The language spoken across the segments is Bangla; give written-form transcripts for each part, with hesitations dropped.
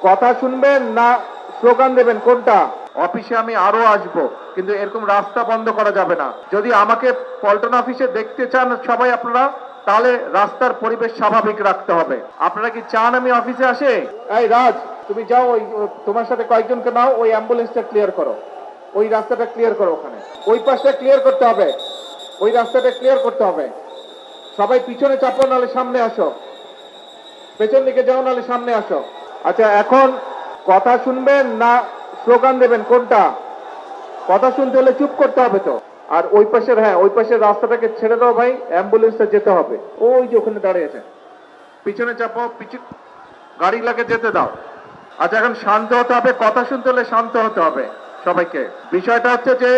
কথা শুনবেন না স্লোগান দেবেন কোনটা? অফিসে আমি আরো আসব, কিন্তু এরকম রাস্তা বন্ধ করা যাবে না। যদি আমাকে পল্টন অফিসে দেখতে চান সবাই আপনারা, তাহলে রাস্তার পরিবেশ স্বাভাবিক রাখতে হবে। আপনারা কি চান আমি অফিসে আসে? এই রাজ, তুমি যাও, ওই তোমার সাথে কয়েকজনকে নাও, ওই অ্যাম্বুলেন্সটা ক্লিয়ার করো, ওই রাস্তাটা ক্লিয়ার করো, ওখানে ওই পাশটা ক্লিয়ার করতে হবে, ওই রাস্তাটা ক্লিয়ার করতে হবে। সবাই পিছনে চাপো, নাহলে সামনে আসো, পেছন দিকে যাও, নাহলে সামনে আসো। আচ্ছা, এখন কথা শুনবেন না স্লোগান দেবেন কোনটা? কথা শুনতে হলে চুপ করতে হবে তো। আর ওই পাশের, হ্যাঁ, ওই পাশের রাস্তাটাকে ছেড়ে দাও ভাই, অ্যাম্বুলেন্সটা যেতে হবে। ওই যে ওখানে দাঁড়িয়ে আছে, পিছনে চাপো, গাড়ি লাগে যেতে দাও। আচ্ছা, এখন শান্ত হতে হবে, কথা শুনতে হলে শান্ত হতে হবে সবাইকে। বিষয়টা হচ্ছে যে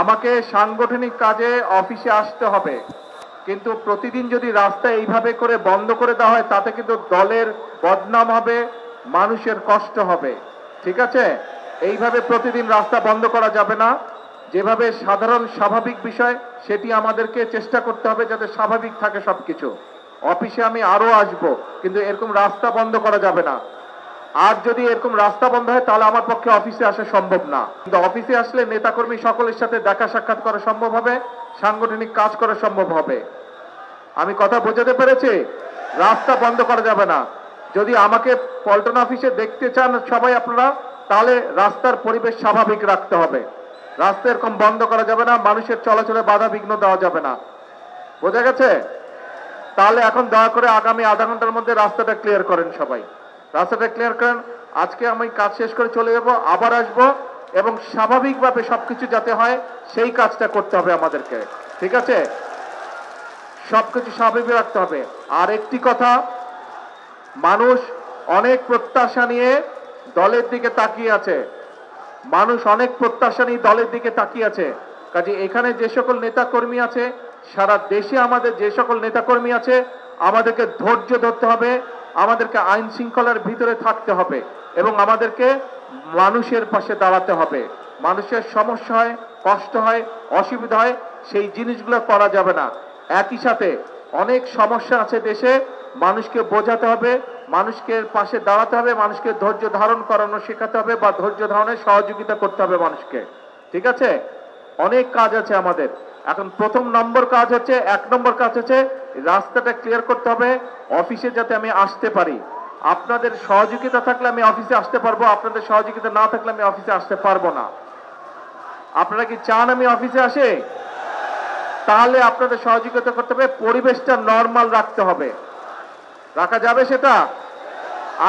আমাকে সাংগঠনিক কাজে অফিসে আসতে হবে, কিন্তু প্রতিদিন যদি রাস্তা এইভাবে করে বন্ধ করে দেওয়া হয়, তাতে কিন্তু দলের বদনাম হবে, মানুষের কষ্ট হবে। ঠিক আছে? এইভাবে প্রতিদিন রাস্তা বন্ধ করা যাবে না। যেভাবে সাধারণ স্বাভাবিক বিষয়, সেটি আমাদেরকে চেষ্টা করতে হবে যাতে স্বাভাবিক থাকে সবকিছু। অফিসে আমি আরো আসব, কিন্তু এরকম রাস্তা বন্ধ করা যাবে না। আর যদি এরকম রাস্তা বন্ধ হয়, তাহলে আমার পক্ষে অফিসে আসা সম্ভব না। কিন্তু অফিসে আসলে নেতাকর্মী সকলের সাথে দেখা সাক্ষাৎ করা সম্ভব হবে, সাংগঠনিক কাজ করা সম্ভব হবে। আমি কথা বোঝাতে পেরেছি? রাস্তা বন্ধ করা যাবে না। যদি আমাকে পল্টন অফিসে দেখতে চান সবাই আপনারা, তাহলে রাস্তার পরিবেশ স্বাভাবিক রাখতে হবে। রাস্তা এরকম বন্ধ করা যাবে না, মানুষের চলাচলে বাধা বিঘ্ন দেওয়া যাবে না। বোঝা গেছে? তাহলে এখন দয়া করে আগামী আধা ঘন্টার মধ্যে রাস্তাটা ক্লিয়ার করেন সবাই, রাস্তাটা ক্লিয়ার করেন। আজকে আমি কাজ শেষ করে চলে যাব, আবার আসবো, এবং স্বাভাবিকভাবে সবকিছু যাতে হয় সেই কাজটা করতে হবে আমাদেরকে। ঠিক আছে? সবকিছু স্বাভাবিক রাখতে হবে। আর একটি কথা, মানুষ অনেক প্রত্যাশা নিয়ে দলের দিকে তাকিয়ে আছে, মানুষ অনেক প্রত্যাশা নিয়ে দলের দিকে তাকিয়ে আছে। কাজে এখানে যে সকল নেতা কর্মী আছে, সারা দেশে আমাদের যে সকল নেতা কর্মী আছে, আমাদেরকে ধৈর্য ধরতে হবে, আমাদেরকে আইন শৃঙ্খলার ভিতরে থাকতে হবে, এবং আমাদেরকে মানুষের পাশে দাঁড়াতে হবে। মানুষের সমস্যা হয়, কষ্ট হয়, অসুবিধা হয়, সেই জিনিসগুলো করা যাবে না। একই সাথে অনেক সমস্যা আছে দেশে, মানুষকে বোঝাতে হবে, মানুষকে পাশে দাঁড়াতে হবে, মানুষকে ধৈর্য ধারণ করানো শেখাতে হবে, বা ধৈর্য ধারণের সহযোগিতা করতে হবে মানুষকে। ঠিক আছে? অনেক কাজ আছে আমাদের। এখন প্রথম নম্বর কাজ হচ্ছে, 1 নম্বর কাজ হচ্ছে রাস্তাটা ক্লিয়ার করতে হবে, অফিসে যাতে আমি আসতে পারি। আপনাদের সহযোগিতা থাকলে আমি অফিসে আসতে পারবো, আপনাদের সহযোগিতা না থাকলে আমি অফিসে আসতে পারবো না। আপনারা কি চান আমি অফিসে আসে? তাহলে আপনাদের সহযোগিতা করতে হবে, পরিবেশটা নরমাল রাখতে হবে। রাখা যাবে সেটা?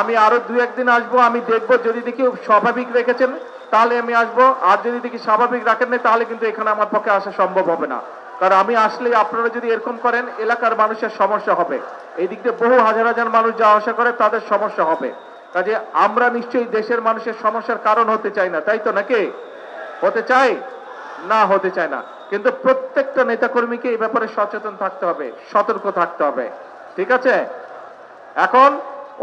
আমি আরো 2-1 দিন আসবো, আমি দেখবো, যদি দেখি স্বাভাবিক রেখেছেন তাহলে আমি আসবো, আর যদি দেখি স্বাভাবিক রাখেন না, তাহলে কিন্তু এখানে আমার পক্ষে আসা সম্ভব হবে না। কারণ আমি আসলে আপনারা যদি এরকম করেন, এলাকার মানুষের সমস্যা হবে। এই দিক দিয়ে বহু হাজার হাজার মানুষ যাওয়া আসা করে, তাদের সমস্যা হবে। কাজে আমরা নিশ্চয়ই দেশের মানুষের সমস্যার কারণ হতে চাই না, তাই তো নাকি? হতে চাই না? হতে চায় না। কিন্তু প্রত্যেকটা নেতাকর্মীকে এই ব্যাপারে সচেতন থাকতে হবে, সতর্ক থাকতে হবে। ঠিক আছে? এখন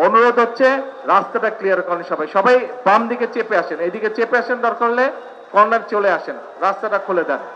অনুরোধ হচ্ছে রাস্তাটা ক্লিয়ার করেন সবাই, সবাই বাম দিকে চেপে আসেন, এইদিকে চেপে আসেন, দরকার হলে কর্নার চলে আসেন, রাস্তাটা খুলে দেন।